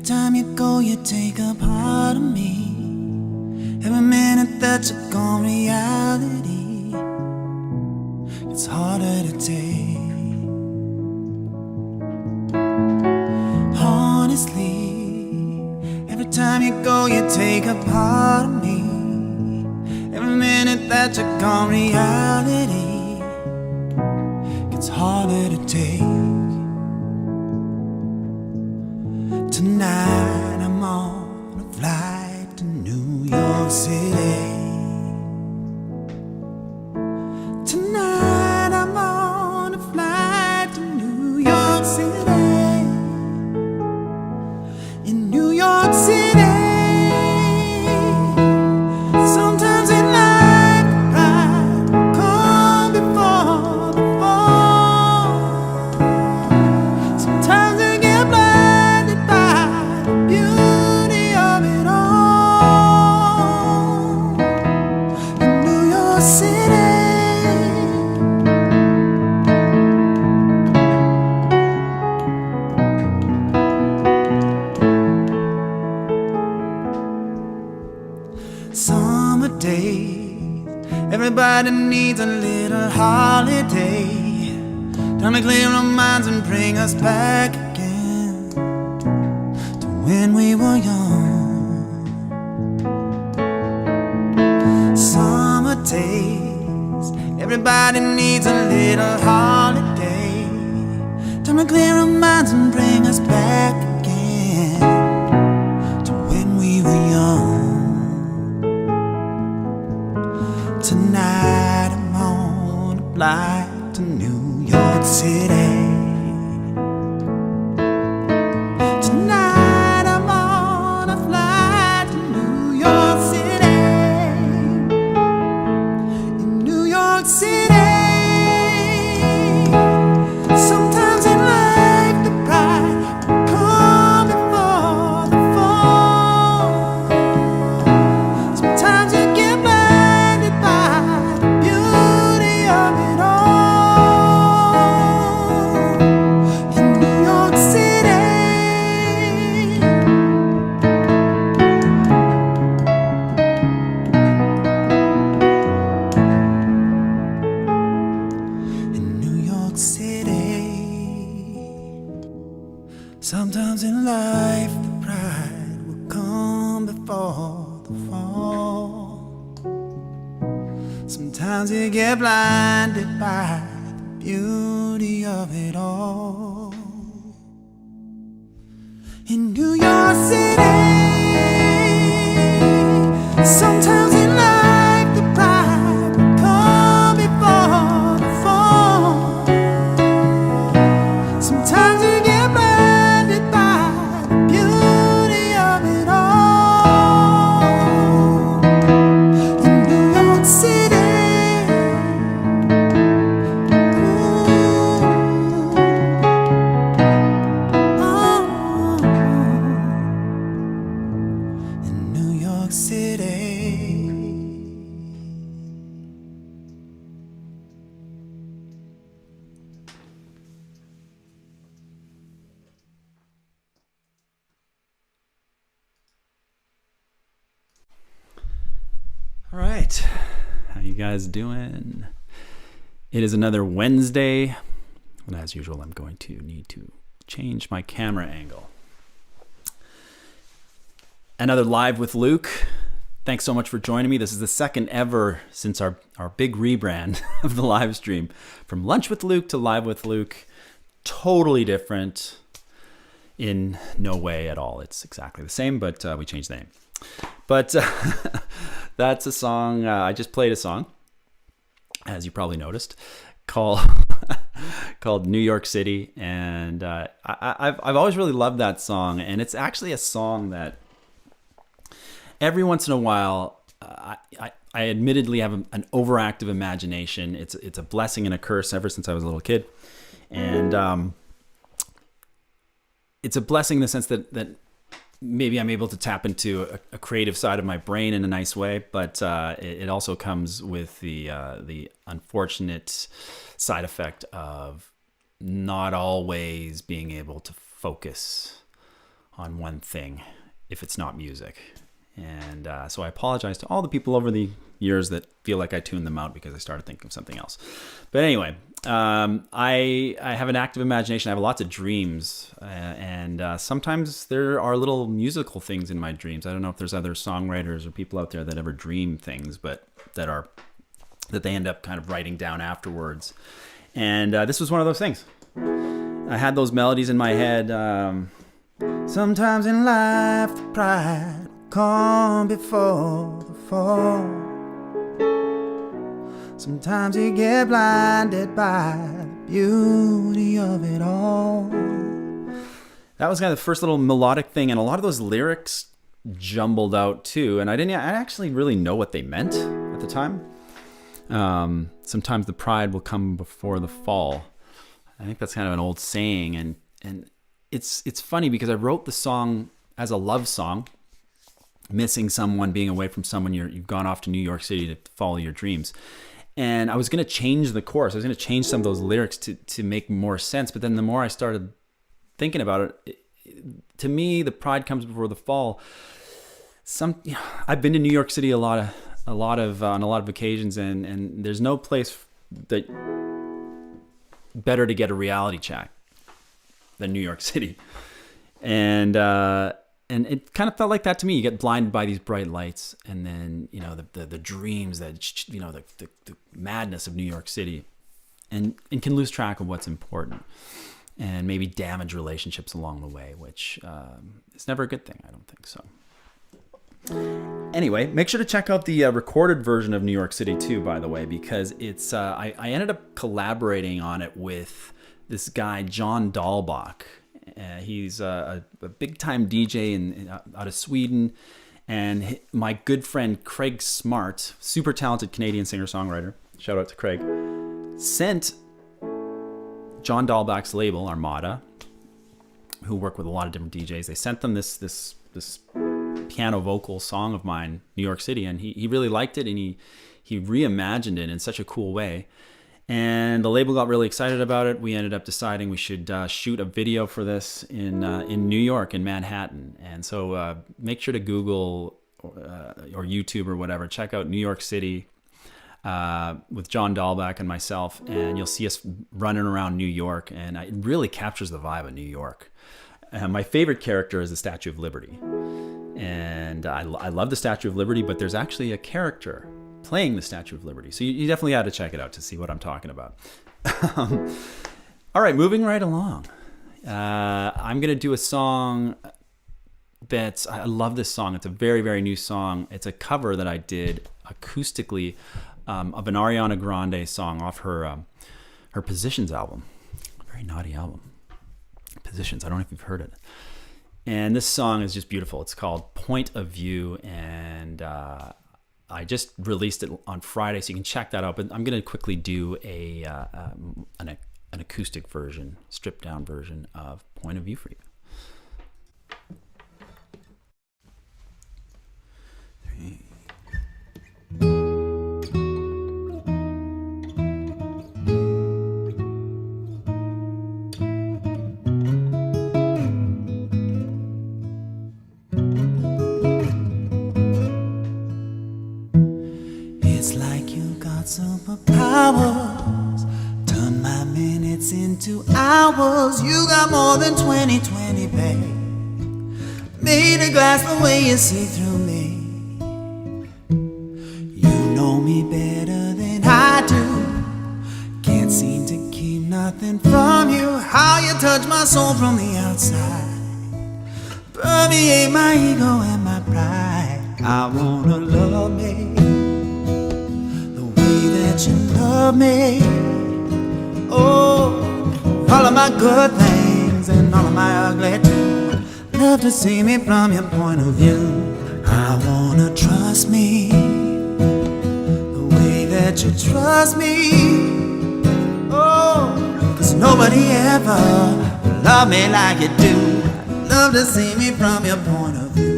time you go, you take a part of me. Every minute that you're gone, reality, it's harder to take. Honestly, every time you go, you take a part of me. Every minute that you're gone, reality, it's harder to take. Tonight I'm on a flight to New York City. Tonight I'm on a flight to New York City. In New York City, sometimes in life the pride will come before the fall. Sometimes I get blinded by the beauty of it all. In New York City, summer days, everybody needs a little holiday. Time to clear our minds and bring us back again to when we were young. Summer days, everybody needs a little holiday. Time to clear our minds and bring us back again to when we were young. Tonight I'm on a flight to New York City. Tonight I'm on a flight to New York City. In New York City, sometimes in life the pride will come before the fall. Sometimes you get blinded by the beauty of it all. In New York City, in New York City, sometimes in life the pride will come before the fall. Sometimes you get blinded by the beauty of it all. In New York City, sometimes in life the pride will come before the fall. Sometimes you get blinded by the beauty of it all. In New York City, in New York City. All right, how you guys doing? It is another Wednesday, and as usual, I'm going to need to change my camera angle. Another Live with Luke. Thanks so much for joining me. This is the second ever since our big rebrand of the live stream. From Lunch with Luke to Live with Luke. Totally different in no way at all. It's exactly the same, but we changed the name. But that's a song. I just played a song, as you probably noticed, called New York City. And I've always really loved that song. And it's actually a song that every once in a while, I admittedly have an overactive imagination. It's a blessing and a curse ever since I was a little kid. And it's a blessing in the sense that maybe I'm able to tap into a creative side of my brain in a nice way, but it also comes with the unfortunate side effect of not always being able to focus on one thing if it's not music. And so I apologize to all the people over the years that feel like I tuned them out because I started thinking of something else. But anyway, I have an active imagination. I have lots of dreams, and sometimes there are little musical things in my dreams. I don't know if there's other songwriters or people out there that ever dream things, but that they end up kind of writing down afterwards. And this was one of those things. I had those melodies in my head. Sometimes in life, the pride come before the fall. Sometimes you get blinded by the beauty of it all. That was kind of the first little melodic thing, and a lot of those lyrics jumbled out too. And I actually really know what they meant at the time. Sometimes the pride will come before the fall. I think that's kind of an old saying, and it's funny because I wrote the song as a love song. Missing someone, being away from someone, you've gone off to New York City to follow your dreams. And I was going to change the chorus. I was going to change some of those lyrics to make more sense. But then the more I started thinking about it, to me, the pride comes before the fall. I've been to New York City on a lot of occasions, and there's no place that better to get a reality check than New York City. And it kind of felt like that to me. You get blinded by these bright lights, and then the dreams that the madness of New York City, and can lose track of what's important, and maybe damage relationships along the way, which is never a good thing. I don't think so. Anyway, make sure to check out the recorded version of New York City too, by the way, because it's I ended up collaborating on it with this guy John Dahlbäck. He's a big-time DJ out of Sweden, and my good friend Craig Smart, super talented Canadian singer-songwriter, shout out to Craig, sent John Dahlbäck's label, Armada, who work with a lot of different DJs. They sent them this piano vocal song of mine, New York City, and he really liked it, and he reimagined it in such a cool way. And the label got really excited about it. We ended up deciding we should shoot a video for this in New York, in Manhattan. And so make sure to Google or YouTube or whatever. Check out New York City with John Dahlbäck and myself, and you'll see us running around New York. And it really captures the vibe of New York. My favorite character is the Statue of Liberty. And I love the Statue of Liberty, but there's actually a character playing the Statue of Liberty. So you definitely had to check it out to see what I'm talking about. All right, moving right along. I'm going to do a song I love this song. It's a very, very new song. It's a cover that I did acoustically of an Ariana Grande song off her Positions album. Very naughty album. Positions, I don't know if you've heard it. And this song is just beautiful. It's called Point of View, and I just released it on Friday, so you can check that out. But I'm going to quickly do an acoustic version, stripped down version of Point of View for you. It's like you got superpowers. Turn my minutes into hours. You got more than 20/20, babe. Made a glass the way you see through me. You know me better than I do. Can't seem to keep nothing from you. How you touch my soul from the outside. Permeate my ego and my pride. I wanna love me that you love me. Oh, all of my good things and all of my ugly too. Love to see me from your point of view. I wanna trust me the way that you trust me. Oh, 'cause nobody ever loved me like you do. Love to see me from your point of view.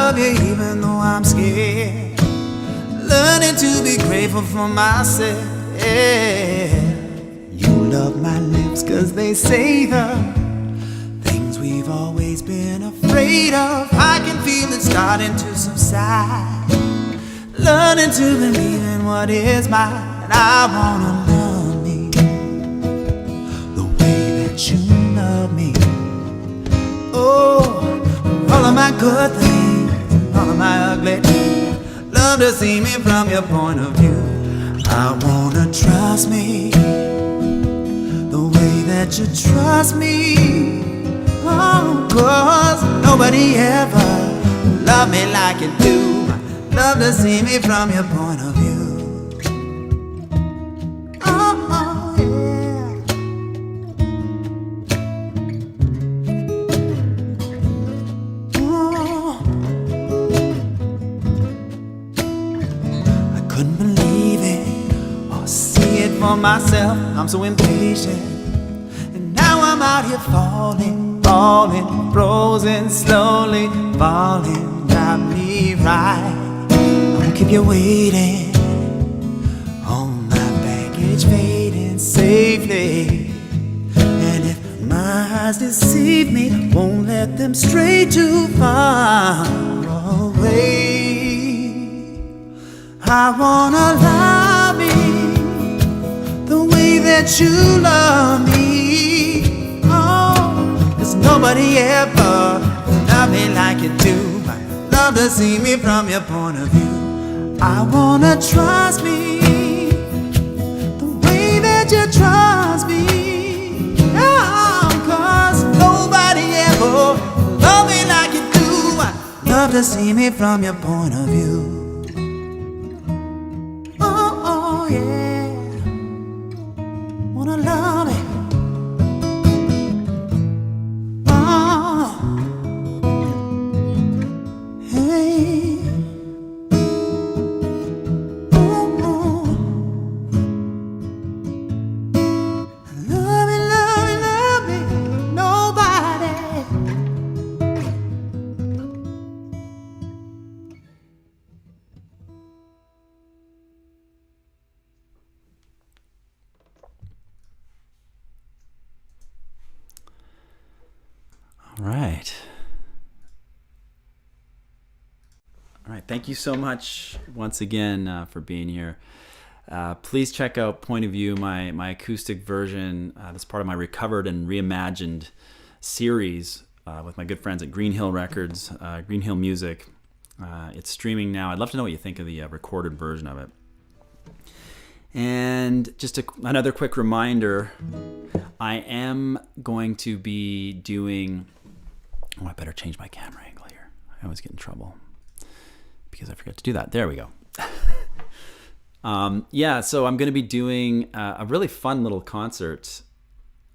love you even though I'm scared. Learning to be grateful for myself. You love my lips 'cause they say the things we've always been afraid of. I can feel it starting to subside. Learning to believe in what is mine. I wanna love me the way that you love me. Oh, all of my good things, all of my ugly. Love to see me from your point of view. I wanna trust me the way that you trust me. Oh, 'cause nobody ever loved me like you do. Love to see me from your point of view. Oh, oh yeah. Oh. I couldn't believe it or see it for myself. I'm so impatient. And now I'm out here falling, falling, frozen, slowly falling. Got me right. Keep you waiting on my baggage fading safely. And if my eyes deceive me, won't let them stray too far away. I wanna love me the way that you love me. Oh, 'cause nobody ever loved me like you do. Love to see me from your point of view. I wanna trust me the way that you trust me. Oh, 'cause nobody ever loved me like you do. Love to see me from your point of view. Oh, oh yeah. Wanna love it. Oh, hey. All right. Thank you so much once again for being here. Please check out Point of View, my acoustic version. That's part of my recovered and reimagined series with my good friends at Green Hill Records, Green Hill Music. It's streaming now. I'd love to know what you think of the recorded version of it. And just another quick reminder, I am going to be doing... Oh, I better change my camera angle here. I always get in trouble because I forget to do that. There we go. Yeah, so I'm going to be doing a really fun little concert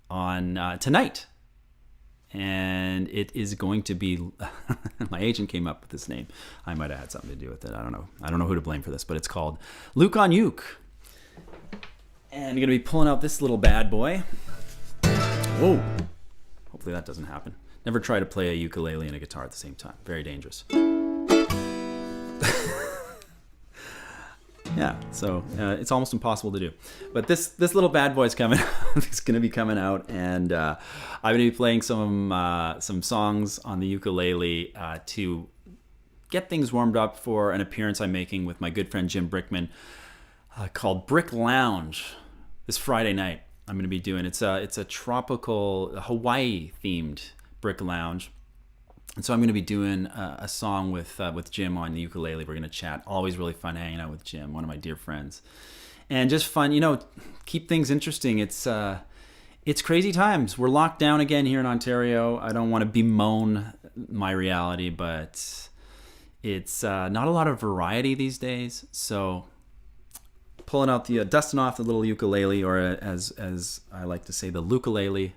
on tonight. And it is going to be... my agent came up with this name. I might have had something to do with it. I don't know. I don't know who to blame for this, but it's called Luke on Uke. And I'm going to be pulling out this little bad boy. Whoa. Hopefully that doesn't happen. Never try to play a ukulele and a guitar at the same time. Very dangerous. Yeah, so it's almost impossible to do. But this little bad boy's coming. It's going to be coming out, and I'm going to be playing some songs on the ukulele to get things warmed up for an appearance I'm making with my good friend Jim Brickman called Brick Lounge this Friday night. I'm going to be doing it's a tropical Hawaii themed Brick Lounge. And so I'm going to be doing a song with Jim on the ukulele. We're going to chat. Always really fun hanging out with Jim, one of my dear friends. And just fun, keep things interesting. It's crazy times. We're locked down again here in Ontario. I don't want to bemoan my reality, but it's not a lot of variety these days. So pulling out dusting off the little ukulele, or as I like to say, the lukulele.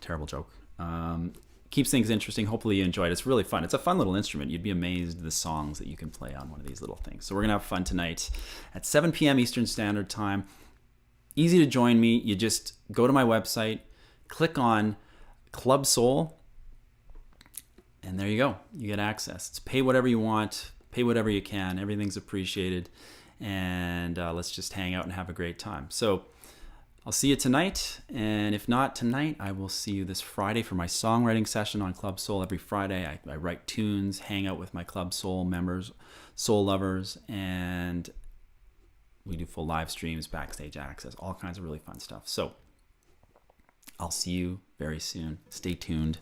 Terrible joke. Keeps things interesting. Hopefully you enjoy it. It's really fun. It's a fun little instrument. You'd be amazed at the songs that you can play on one of these little things. So we're going to have fun tonight at 7 p.m. Eastern Standard Time. Easy to join me. You just go to my website, click on Club Soul, and And there you go. You get access. It's pay whatever you want, pay whatever you can. Everything's appreciated. And let's just hang out and have a great time. So I'll see you tonight. And if not tonight, I will see you this Friday for my songwriting session on Club Soul. Every Friday, I write tunes, hang out with my Club Soul members, soul lovers, and we do full live streams, backstage access, all kinds of really fun stuff. So I'll see you very soon. Stay tuned.